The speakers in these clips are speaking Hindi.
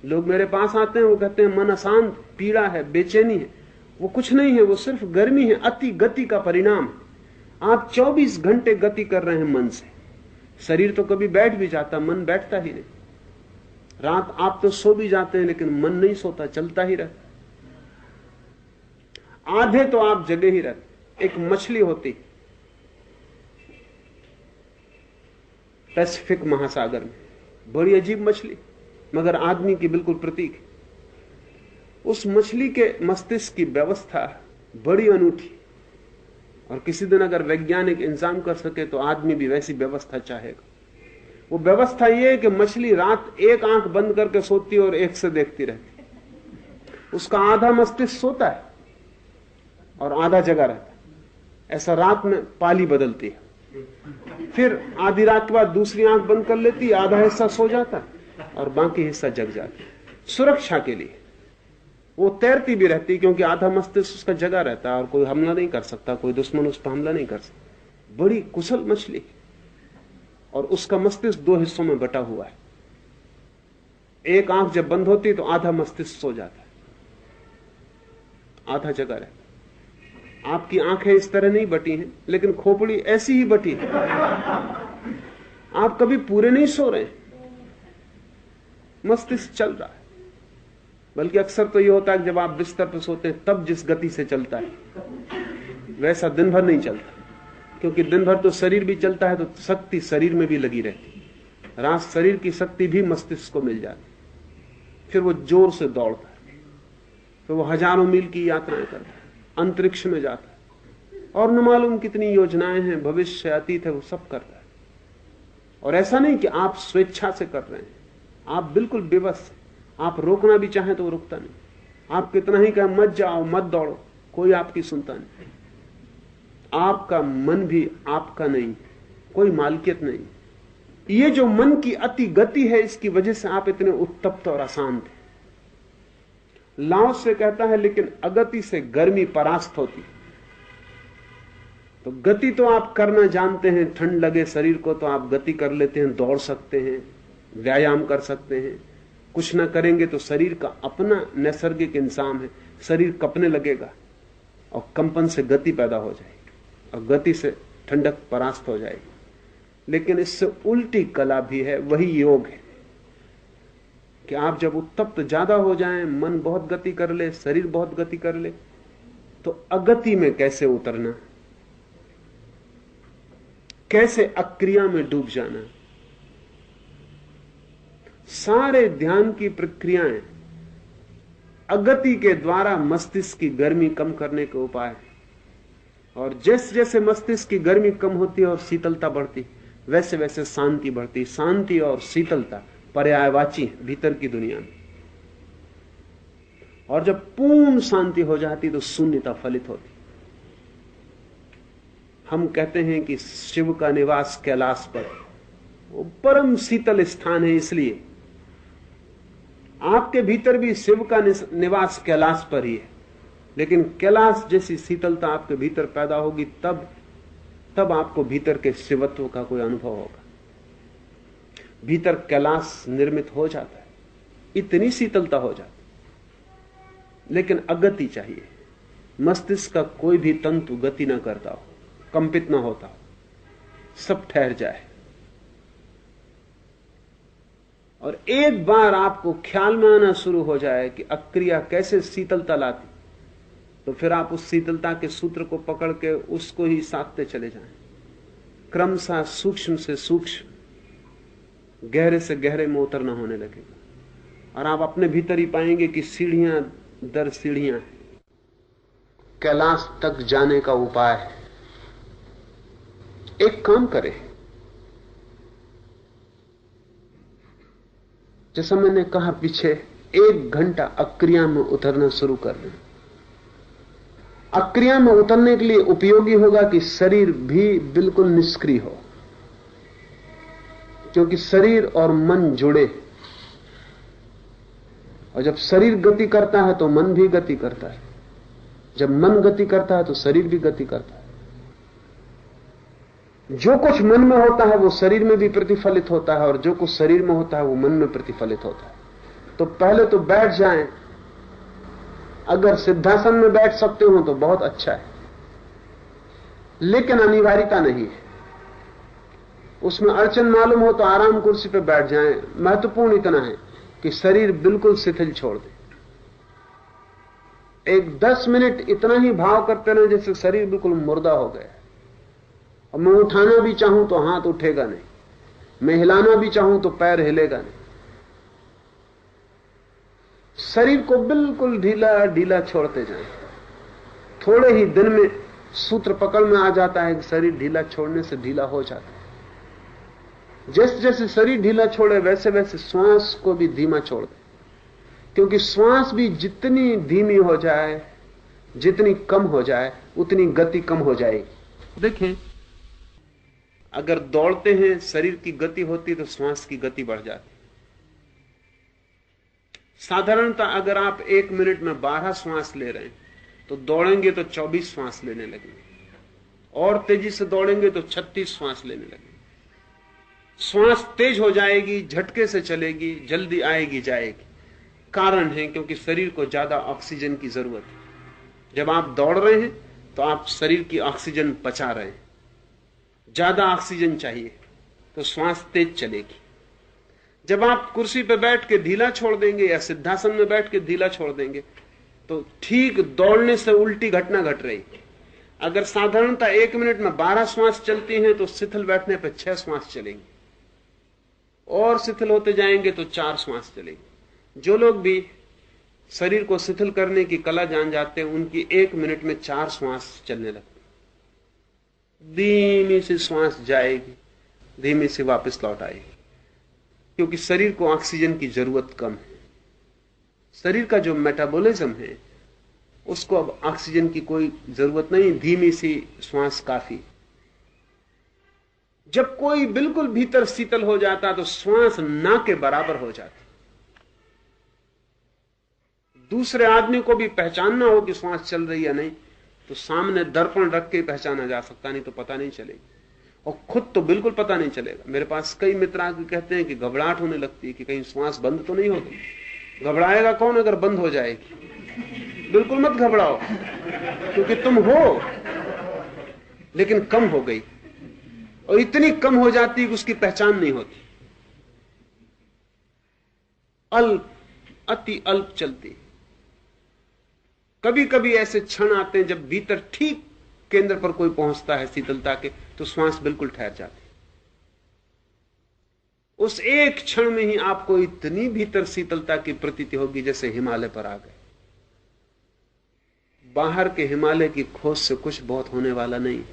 लोग मेरे पास आते हैं, वो कहते हैं मन अशांत, पीड़ा है, बेचैनी है। वो कुछ नहीं है, वो सिर्फ गर्मी है, अति गति का परिणाम है। आप 24 घंटे गति कर रहे हैं मन से। शरीर तो कभी बैठ भी जाता, मन बैठता ही नहीं। रात आप तो सो भी जाते हैं, लेकिन मन नहीं सोता, चलता ही रहता। आधे तो आप जगे ही रहते। एक मछली होती पैसिफिक महासागर में, बड़ी अजीब मछली, मगर आदमी की बिल्कुल प्रतीक है। उस मछली के मस्तिष्क की व्यवस्था बड़ी अनूठी, और किसी दिन अगर वैज्ञानिक इंतजाम कर सके तो आदमी भी वैसी व्यवस्था चाहेगा। वो व्यवस्था ये है कि मछली रात एक आंख बंद करके सोती है और एक से देखती रहती। उसका आधा मस्तिष्क सोता है और आधा जगा रहता है। ऐसा रात में पाली बदलती है, फिर आधी रात के बाद दूसरी आंख बंद कर लेती है, आधा हिस्सा सो जाता है और बाकी हिस्सा जग जाता है। सुरक्षा के लिए वो तैरती भी रहती है, क्योंकि आधा मस्तिष्क उसका जगा रहता है और कोई हमला नहीं कर सकता, कोई दुश्मन उस पर हमला नहीं कर सकता। बड़ी कुशल मछली, और उसका मस्तिष्क दो हिस्सों में बटा हुआ है। एक आंख जब बंद होती है तो आधा मस्तिष्क सो जाता है, आधा जगा रहता है। आपकी आंखें इस तरह नहीं बटी हैं, लेकिन खोपड़ी ऐसी ही बटी है। आप कभी पूरे नहीं सो रहे, मस्तिष्क चल रहा है। बल्कि अक्सर तो यह होता है कि जब आप बिस्तर पर सोते हैं तब जिस गति से चलता है वैसा दिन भर नहीं चलता, क्योंकि दिन भर तो शरीर भी चलता है, तो शक्ति शरीर में भी लगी रहती। रात शरीर की शक्ति भी मस्तिष्क को मिल जाती, फिर वो जोर से दौड़ता है, फिर वो हजारों मील की यात्राएं करता है, अंतरिक्ष में जाता है, और न मालूम कितनी योजनाएं हैं, भविष्य अतीत है, वो सब करता है। और ऐसा नहीं कि आप स्वेच्छा से कर रहे हैं, आप बिल्कुल बेबस। आप रोकना भी चाहें तो वो रुकता नहीं। आप कितना ही कहें मत जाओ, मत दौड़ो, कोई आपकी सुनता नहीं। आपका मन भी आपका नहीं, कोई मालकियत नहीं। ये जो मन की अति गति है, इसकी वजह से आप इतने उत्तप्त और अशांत हैं। लाओ से कहता है, लेकिन अगति से गर्मी परास्त होती। तो गति तो आप करना जानते हैं, ठंड लगे शरीर को तो आप गति कर लेते हैं, दौड़ सकते हैं, व्यायाम कर सकते हैं। कुछ ना करेंगे तो शरीर का अपना नैसर्गिक इंसान है, शरीर कपने लगेगा और कंपन से गति पैदा हो जाएगी, और गति से ठंडक परास्त हो जाएगी। लेकिन इससे उल्टी कला भी है, वही योग है कि आप जब उत्तप्त ज्यादा हो जाएं, मन बहुत गति कर ले, शरीर बहुत गति कर ले, तो अगति में कैसे उतरना, कैसे अक्रिया में डूब जाना। सारे ध्यान की प्रक्रियाएं अगति के द्वारा मस्तिष्क की गर्मी कम करने के उपाय। और जैसे जैसे मस्तिष्क की गर्मी कम होती है और शीतलता बढ़ती, वैसे वैसे शांति बढ़ती। शांति और शीतलता पर्यायवाची है भीतर की दुनिया में। और जब पूर्ण शांति हो जाती तो शून्यता फलित होती। हम कहते हैं कि शिव का निवास कैलाश पर, वो परम शीतल स्थान है। इसलिए आपके भीतर भी शिव का निवास कैलाश पर ही है, लेकिन कैलाश जैसी शीतलता आपके भीतर पैदा होगी, तब आपको भीतर के शिवत्व का कोई अनुभव होगा। भीतर कैलाश निर्मित हो जाता है, इतनी शीतलता हो जाती। लेकिन अगति चाहिए। मस्तिष्क का कोई भी तंतु गति ना करता हो, कंपित ना होता हो, सब ठहर जाए। और एक बार आपको ख्याल में आना शुरू हो जाए कि अक्रिया कैसे शीतलता लाती, तो फिर आप उस शीतलता के सूत्र को पकड़ के उसको ही साधते चले जाएं। क्रमशः सूक्ष्म से सूक्ष्म, गहरे से गहरे में उतरना होने लगेगा, और आप अपने भीतर ही पाएंगे कि सीढ़ियां दर सीढ़ियां हैं। कैलाश तक जाने का उपाय है। एक काम करें, जैसा मैंने कहा पीछे, 1 घंटा अक्रिया में उतरना शुरू कर दें। अक्रिया में उतरने के लिए उपयोगी होगा कि शरीर भी बिल्कुल निष्क्रिय हो, क्योंकि शरीर और मन जुड़े, और जब शरीर गति करता है तो मन भी गति करता है, जब मन गति करता है तो शरीर भी गति करता है। जो कुछ मन में होता है वो शरीर में भी प्रतिफलित होता है, और जो कुछ शरीर में होता है वो मन में प्रतिफलित होता है। तो पहले तो बैठ जाएं। अगर सिद्धासन में बैठ सकते हो तो बहुत अच्छा है, लेकिन अनिवार्यता नहीं है। उसमें अड़चन मालूम हो तो आराम कुर्सी पर बैठ जाएं। महत्वपूर्ण इतना है कि शरीर बिल्कुल शिथिल छोड़ दे। एक 10 मिनट इतना ही भाव करते रहे जैसे शरीर बिल्कुल मुर्दा हो गया। और मैं उठाना भी चाहूं तो हाथ उठेगा नहीं, मैं हिलाना भी चाहूं तो पैर हिलेगा नहीं। शरीर को बिल्कुल ढीला ढीला छोड़ते जाएं। थोड़े ही दिन में सूत्र पकड़ में आ जाता है कि शरीर ढीला छोड़ने से ढीला हो जाता है। जैसे जैसे शरीर ढीला छोड़े वैसे वैसे श्वास को भी धीमा छोड़ दे, क्योंकि श्वास भी जितनी धीमी हो जाए, जितनी कम हो जाए, उतनी गति कम हो जाएगी। देखें, अगर दौड़ते हैं शरीर की गति होती तो श्वास की गति बढ़ जाती। साधारणतः अगर आप 1 मिनट में 12 श्वास ले रहे हैं तो दौड़ेंगे तो 24 श्वास लेने लगेंगे, और तेजी से दौड़ेंगे तो 36 श्वास लेने लगेंगे। श्वास तेज हो जाएगी, झटके से चलेगी, जल्दी आएगी जाएगी। कारण है क्योंकि शरीर को ज्यादा ऑक्सीजन की जरूरत है। जब आप दौड़ रहे हैं तो आप शरीर की ऑक्सीजन पचा रहे हैं, ज्यादा ऑक्सीजन चाहिए तो श्वास तेज चलेगी। जब आप कुर्सी पर बैठ के ढीला छोड़ देंगे या सिद्धासन में बैठ के ढीला छोड़ देंगे तो ठीक दौड़ने से उल्टी घटना घट रही। अगर साधारणतः 1 मिनट में 12 श्वास चलती हैं तो शिथिल बैठने पर 6 श्वास चलेंगे, और शिथिल होते जाएंगे तो 4 श्वास चलेंगे। जो लोग भी शरीर को शिथिल करने की कला जान जाते हैं उनकी 1 मिनट में 4 श्वास चलने लगती। धीमी सी श्वास जाएगी, धीमी से वापस लौट आएगी, क्योंकि शरीर को ऑक्सीजन की जरूरत कम है। शरीर का जो मेटाबॉलिज्म है उसको अब ऑक्सीजन की कोई जरूरत नहीं, धीमी सी श्वास काफी। जब कोई बिल्कुल भीतर शीतल हो जाता तो श्वास ना के बराबर हो जाती। दूसरे आदमी को भी पहचानना हो कि श्वास चल रही है नहीं तो सामने दर्पण रख के पहचाना जा सकता, नहीं तो पता नहीं चलेगी। और खुद तो बिल्कुल पता नहीं चलेगा। मेरे पास कई मित्र आके कहते हैं कि घबराहट होने लगती है कि कहीं श्वास बंद तो नहीं हो गई। घबराएगा कौन अगर बंद हो जाएगी? बिल्कुल मत घबराओ, क्योंकि तुम हो, लेकिन कम हो गई, और इतनी कम हो जाती है कि उसकी पहचान नहीं होती। अल्प, अति अल्प चलती। कभी कभी ऐसे क्षण आते हैं जब भीतर ठीक केंद्र पर कोई पहुंचता है शीतलता के, तो श्वास बिल्कुल ठहर जाती। उस एक क्षण में ही आपको इतनी भीतर शीतलता की प्रतीति होगी जैसे हिमालय पर आ गए। बाहर के हिमालय की खोज से कुछ बहुत होने वाला नहीं,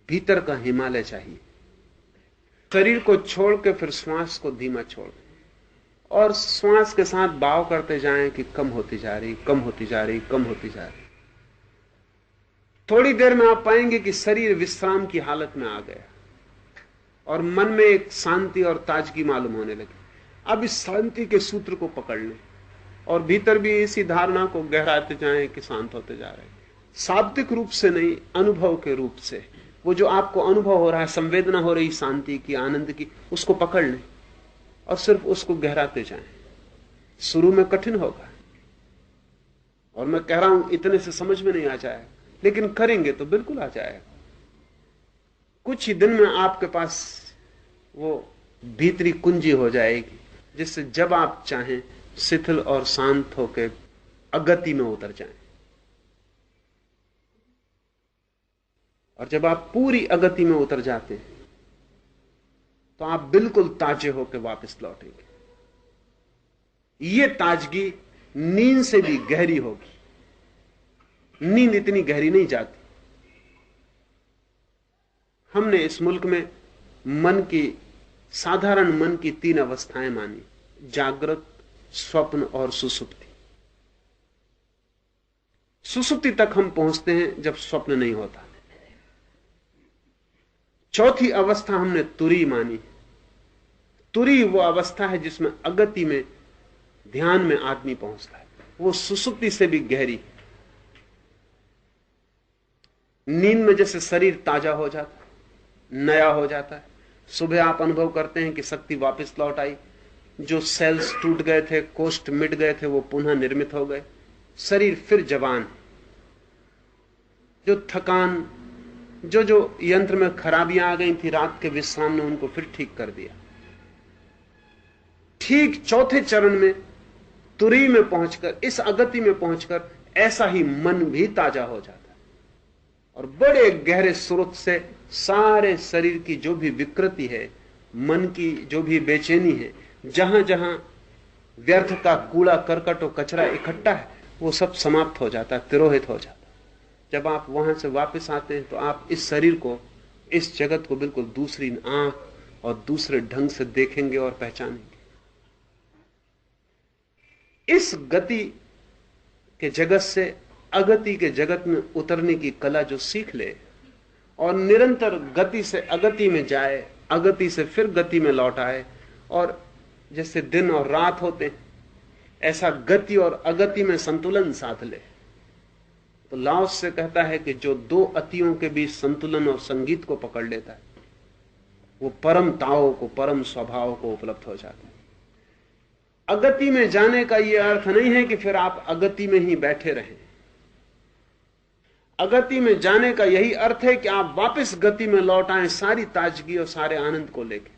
भीतर का हिमालय चाहिए। शरीर को छोड़ के फिर श्वास को धीमा छोड़, और श्वास के साथ भाव करते जाएं कि कम होती जा रही, कम होती जा रही, कम होती जा रही। थोड़ी देर में आप पाएंगे कि शरीर विश्राम की हालत में आ गया और मन में एक शांति और ताजगी मालूम होने लगी। अब इस शांति के सूत्र को पकड़ लें और भीतर भी इसी धारणा को गहराते जाएं कि शांत होते जा रहे हैं। शाब्दिक रूप से नहीं, अनुभव के रूप से। वो जो आपको अनुभव हो रहा है, संवेदना हो रही शांति की, आनंद की, उसको पकड़ लें और सिर्फ उसको गहराते जाएं। शुरू में कठिन होगा, और मैं कह रहा हूं इतने से समझ में नहीं आ जाएगा, लेकिन करेंगे तो बिल्कुल आ जाएगा। कुछ ही दिन में आपके पास वो भीतरी कुंजी हो जाएगी जिससे जब आप चाहें शिथिल और शांत होकर अगति में उतर जाएं। और जब आप पूरी अगति में उतर जाते हैं तो आप बिल्कुल ताजे होकर वापस लौटेंगे। ये ताजगी नींद से भी गहरी होगी। नींद इतनी गहरी नहीं जाती। हमने इस मुल्क में मन की, साधारण मन की 3 अवस्थाएं मानी: जागृत, स्वप्न और सुसुप्ति। सुसुप्ति तक हम पहुंचते हैं जब स्वप्न नहीं होता। चौथी अवस्था हमने तुरी मानी। तुरी वो अवस्था है जिसमें अगति में, ध्यान में आदमी पहुंचता है। वो सुसुप्ति से भी गहरी। नींद में जैसे शरीर ताजा हो जाता है, नया हो जाता है, सुबह आप अनुभव करते हैं कि शक्ति वापस लौट आई, जो सेल्स टूट गए थे, कोष्ठ मिट गए थे, वो पुनः निर्मित हो गए, शरीर फिर जवान। जो थकान, जो जो यंत्र में खराबियां आ गई थी रात के विश्राम ने उनको फिर ठीक कर दिया। ठीक चौथे चरण में, तुरी में पहुंचकर, इस अगति में पहुंचकर ऐसा ही मन भी ताजा हो जाता है और बड़े गहरे स्रोत से सारे शरीर की जो भी विकृति है, मन की जो भी बेचैनी है, जहां जहां व्यर्थ का कूड़ा करकट और कचरा इकट्ठा है, वो सब समाप्त हो जाता है, तिरोहित हो जाता है। जब आप वहां से वापस आते हैं तो आप इस शरीर को, इस जगत को बिल्कुल दूसरी आंख और दूसरे ढंग से देखेंगे और पहचानेंगे। इस गति के जगत से अगति के जगत में उतरने की कला जो सीख ले और निरंतर गति से अगति में जाए, अगति से फिर गति में लौट आए, और जैसे दिन और रात होते ऐसा गति और अगति में संतुलन साध ले, तो लाओस से कहता है कि जो दो अतियों के बीच संतुलन और संगीत को पकड़ लेता है, वो परम ताओ को, परम स्वभाव को उपलब्ध हो जाता है। अगति में जाने का यह अर्थ नहीं है कि फिर आप अगति में ही बैठे रहें। अगति में जाने का यही अर्थ है कि आप वापस गति में लौट आए, सारी ताजगी और सारे आनंद को लेकर।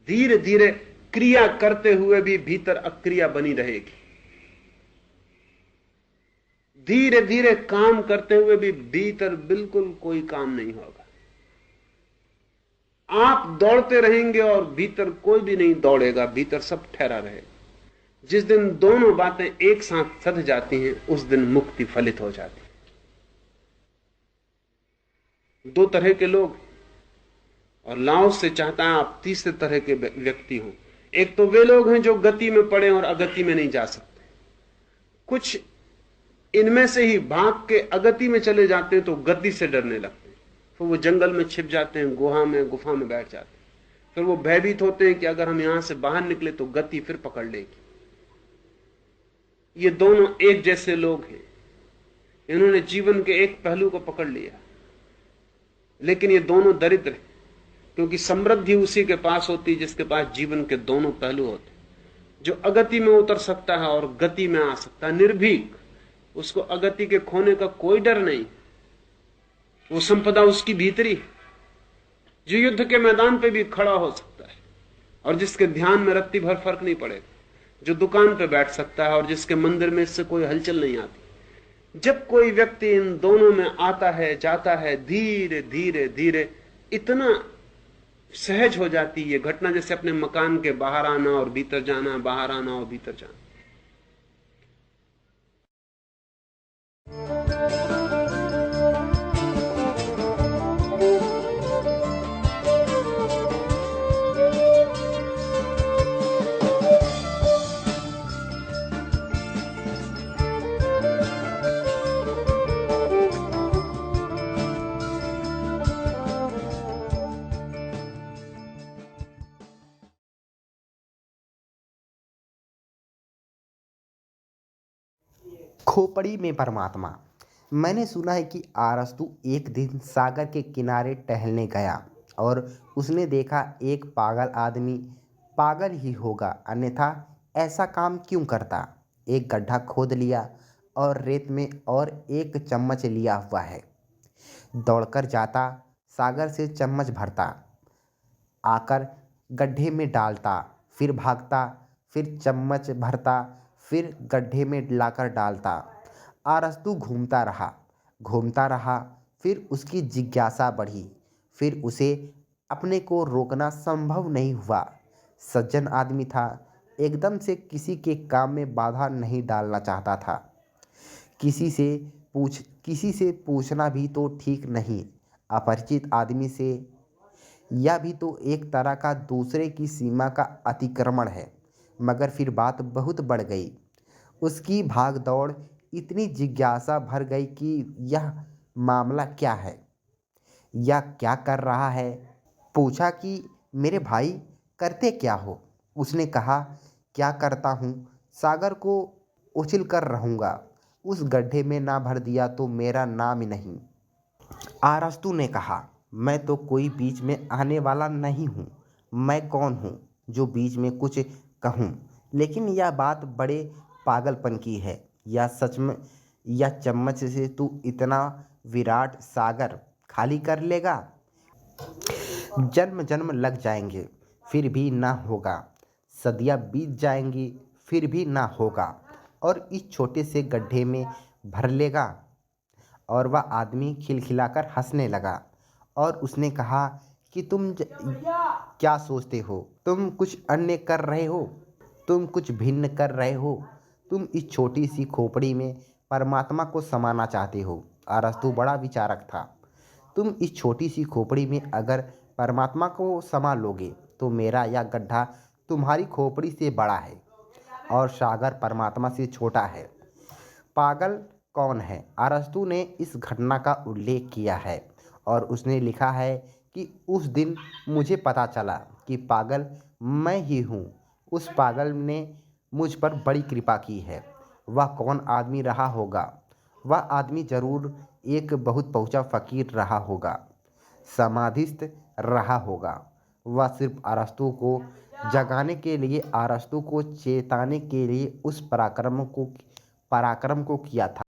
धीरे धीरे क्रिया करते हुए भी भीतर अक्रिया बनी रहेगी, धीरे धीरे काम करते हुए भी भीतर बिल्कुल कोई काम नहीं होगा। आप दौड़ते रहेंगे और भीतर कोई भी नहीं दौड़ेगा, भीतर सब ठहरा रहेगा। जिस दिन दोनों बातें एक साथ सध जाती हैं, उस दिन मुक्ति फलित हो जाती है। दो तरह के लोग, और लाओस से चाहता है आप तीसरे तरह के व्यक्ति हो। एक तो वे लोग हैं जो गति में पड़े और अगति में नहीं जा सकते। कुछ इनमें से ही भाग के अगति में चले जाते हैं तो गति से डरने लगते हैं, फिर वो जंगल में छिप जाते हैं, गुफा में बैठ जाते हैं। फिर वो भयभीत होते हैं कि अगर हम यहां से बाहर निकले तो गति फिर पकड़ लेगी। ये दोनों एक जैसे लोग हैं, इन्होंने जीवन के एक पहलू को पकड़ लिया, लेकिन ये दोनों दरिद्र हैं, क्योंकि समृद्धि उसी के पास होती जिसके पास जीवन के दोनों पहलू होते। जो अगति में उतर सकता है और गति में आ सकता है निर्भीक, उसको अगति के खोने का कोई डर नहीं, वो संपदा उसकी भीतरी है। जो युद्ध के मैदान पे भी खड़ा हो सकता है और जिसके ध्यान में रत्ती भर फर्क नहीं पड़ेगा, जो दुकान पे बैठ सकता है और जिसके मंदिर में इससे कोई हलचल नहीं आती। जब कोई व्यक्ति इन दोनों में आता है, जाता है, धीरे धीरे धीरे इतना सहज हो जाती है ये घटना, जैसे अपने मकान के बाहर आना और भीतर जाना, बाहर आना और भीतर जाना। खोपड़ी में परमात्मा। मैंने सुना है कि अरस्तु एक दिन सागर के किनारे टहलने गया और उसने देखा एक पागल आदमी पागल ही होगा, अन्यथा ऐसा काम क्यों करता। एक गड्ढा खोद लिया और रेत में और एक चम्मच लिया हुआ है। दौड़कर जाता, सागर से चम्मच भरता, आकर गड्ढे में डालता, फिर भागता, फिर चम्मच भरता, फिर गड्ढे में लाकर डालता। अरस्तु घूमता रहा, फिर उसकी जिज्ञासा बढ़ी, फिर उसे अपने को रोकना संभव नहीं हुआ। सज्जन आदमी था, एकदम से किसी के काम में बाधा नहीं डालना चाहता था। किसी से पूछना भी तो ठीक नहीं, अपरिचित आदमी से, यह भी तो एक तरह का दूसरे की सीमा का अतिक्रमण है। मगर फिर बात बहुत बढ़ गई। उसकी भाग दौड़ इतनी जिज्ञासा भर गई कि यह मामला क्या है, यह क्या कर रहा है। पूछा कि मेरे भाई करते क्या हो। उसने कहा, क्या करता हूँ, सागर को उछल कर रहूँगा, उस गड्ढे में ना भर दिया तो मेरा नाम ही नहीं। अरस्तु ने कहा, मैं तो कोई बीच में आने वाला नहीं हूँ। मैं कौन हूँ जो बीच में कुछ कहूँ? लेकिन यह बात बड़े पागलपन की है। या सच में या चम्मच से तू इतना विराट सागर खाली कर लेगा? जन्म जन्म लग जाएंगे फिर भी ना होगा। सदियाँ बीत जाएंगी फिर भी ना होगा। और इस छोटे से गड्ढे में भर लेगा। और वह आदमी खिलखिलाकर हंसने लगा और उसने कहा कि क्या सोचते हो? तुम कुछ अन्य कर रहे हो। तुम कुछ भिन्न कर रहे हो। तुम इस छोटी सी खोपड़ी में परमात्मा को समाना चाहते हो। अरस्तु बड़ा विचारक था। तुम इस छोटी सी खोपड़ी में अगर परमात्मा को समा लोगे तो मेरा यह गड्ढा तुम्हारी खोपड़ी से बड़ा है और सागर परमात्मा से छोटा है। पागल कौन है? अरस्तु ने इस घटना का उल्लेख किया है और उसने लिखा है कि उस दिन मुझे पता चला कि पागल मैं ही हूँ। उस पागल ने मुझ पर बड़ी कृपा की है। वह कौन आदमी रहा होगा? वह आदमी जरूर एक बहुत पहुँचा फकीर रहा होगा, समाधिस्थ रहा होगा। वह सिर्फ अरस्तु को जगाने के लिए, अरस्तु को चेताने के लिए उस पराक्रम को किया था।